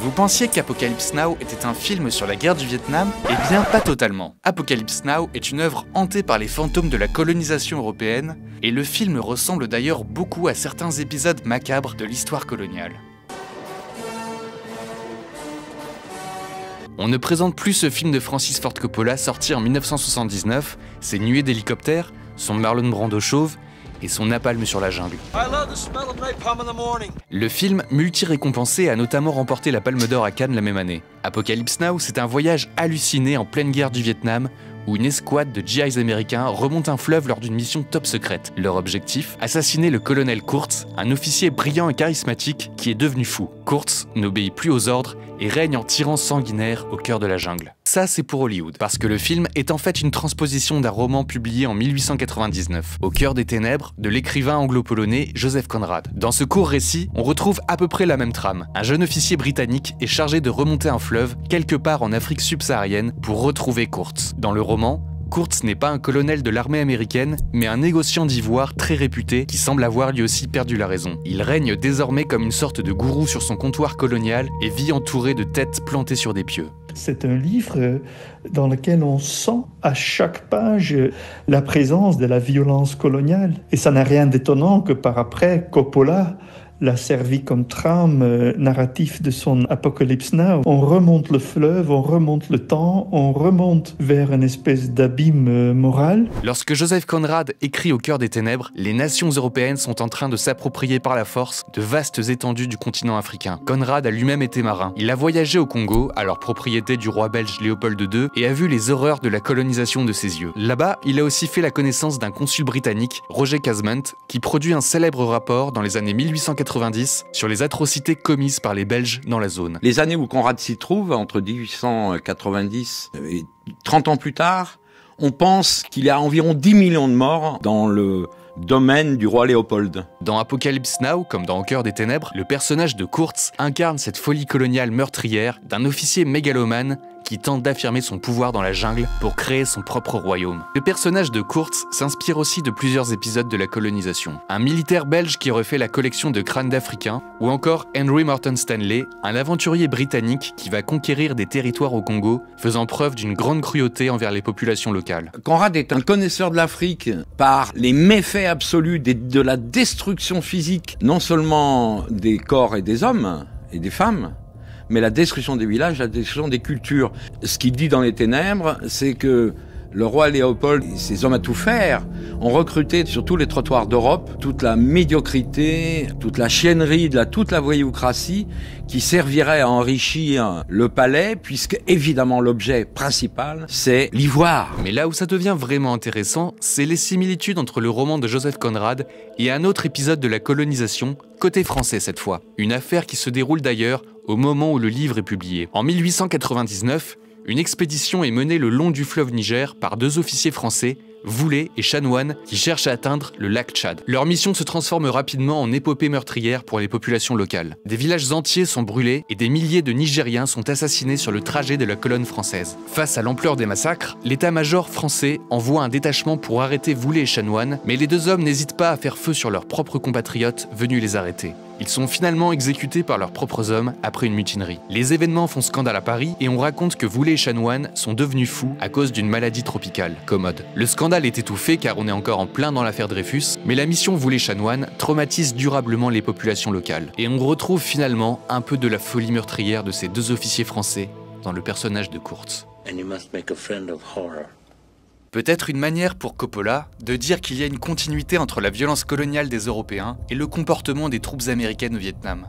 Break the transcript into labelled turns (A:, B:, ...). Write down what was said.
A: Vous pensiez qu'Apocalypse Now était un film sur la guerre du Vietnam? Eh bien, pas totalement. Apocalypse Now est une œuvre hantée par les fantômes de la colonisation européenne, et le film ressemble d'ailleurs beaucoup à certains épisodes macabres de l'histoire coloniale. On ne présente plus ce film de Francis Ford Coppola sorti en 1979, ses nuées d'hélicoptères, son Marlon Brando chauve et son napalm sur la jungle. Le film, multi-récompensé, a notamment remporté la Palme d'Or à Cannes la même année. Apocalypse Now, c'est un voyage halluciné en pleine guerre du Vietnam, où une escouade de GIs américains remonte un fleuve lors d'une mission top secrète. Leur objectif, assassiner le colonel Kurtz, un officier brillant et charismatique qui est devenu fou. Kurtz n'obéit plus aux ordres et règne en tyran sanguinaire au cœur de la jungle. Ça, c'est pour Hollywood, parce que le film est en fait une transposition d'un roman publié en 1899, Au cœur des ténèbres, de l'écrivain anglo-polonais Joseph Conrad. Dans ce court récit, on retrouve à peu près la même trame. Un jeune officier britannique est chargé de remonter un fleuve, quelque part en Afrique subsaharienne, pour retrouver Kurtz. Dans le roman, Kurtz n'est pas un colonel de l'armée américaine, mais un négociant d'ivoire très réputé qui semble avoir lui aussi perdu la raison. Il règne désormais comme une sorte de gourou sur son comptoir colonial et vit entouré de têtes plantées sur des pieux.
B: C'est un livre dans lequel on sent à chaque page la présence de la violence coloniale. Et ça n'a rien d'étonnant que par après, Coppola l'a servi comme trame narrative de son Apocalypse Now. On remonte le fleuve, on remonte le temps, on remonte vers une espèce d'abîme moral.
A: Lorsque Joseph Conrad écrit Au cœur des ténèbres, les nations européennes sont en train de s'approprier par la force de vastes étendues du continent africain. Conrad a lui-même été marin. Il a voyagé au Congo, alors propriété du roi belge Léopold II, et a vu les horreurs de la colonisation de ses yeux. Là-bas, il a aussi fait la connaissance d'un consul britannique, Roger Casement, qui produit un célèbre rapport dans les années 1890 sur les atrocités commises par les Belges dans la zone.
C: Les années où Conrad s'y trouve, entre 1890 et 30 ans plus tard, on pense qu'il y a environ 10 millions de morts dans le domaine du roi Léopold.
A: Dans Apocalypse Now, comme dans Au cœur des ténèbres, le personnage de Kurtz incarne cette folie coloniale meurtrière d'un officier mégalomane qui tente d'affirmer son pouvoir dans la jungle pour créer son propre royaume. Le personnage de Kurtz s'inspire aussi de plusieurs épisodes de la colonisation. Un militaire belge qui refait la collection de crânes d'Africains, ou encore Henry Morton Stanley, un aventurier britannique qui va conquérir des territoires au Congo, faisant preuve d'une grande cruauté envers les populations locales.
C: Conrad est un connaisseur de l'Afrique par les méfaits absolus de la destruction physique, non seulement des corps et des hommes et des femmes, mais la destruction des villages, la destruction des cultures. Ce qu'il dit dans Les Ténèbres, c'est que le roi Léopold et ses hommes à tout faire ont recruté sur tous les trottoirs d'Europe toute la médiocrité, toute la chiennerie, toute la voyoucratie qui servirait à enrichir le palais, puisque évidemment l'objet principal, c'est l'ivoire.
A: Mais là où ça devient vraiment intéressant, c'est les similitudes entre le roman de Joseph Conrad et un autre épisode de la colonisation, côté français cette fois. Une affaire qui se déroule d'ailleurs au moment où le livre est publié. En 1899, une expédition est menée le long du fleuve Niger par deux officiers français, Voulet et Chanoine, qui cherchent à atteindre le lac Tchad. Leur mission se transforme rapidement en épopée meurtrière pour les populations locales. Des villages entiers sont brûlés et des milliers de Nigériens sont assassinés sur le trajet de la colonne française. Face à l'ampleur des massacres, l'état-major français envoie un détachement pour arrêter Voulet et Chanoine, mais les deux hommes n'hésitent pas à faire feu sur leurs propres compatriotes venus les arrêter. Ils sont finalement exécutés par leurs propres hommes après une mutinerie. Les événements font scandale à Paris et on raconte que Voulet et Chanoine sont devenus fous à cause d'une maladie tropicale, commode. Le scandale est étouffé car on est encore en plein dans l'affaire Dreyfus, mais la mission Voulet-Chanoine traumatise durablement les populations locales. Et on retrouve finalement un peu de la folie meurtrière de ces deux officiers français dans le personnage de Kurtz. Peut-être une manière pour Coppola de dire qu'il y a une continuité entre la violence coloniale des Européens et le comportement des troupes américaines au Vietnam.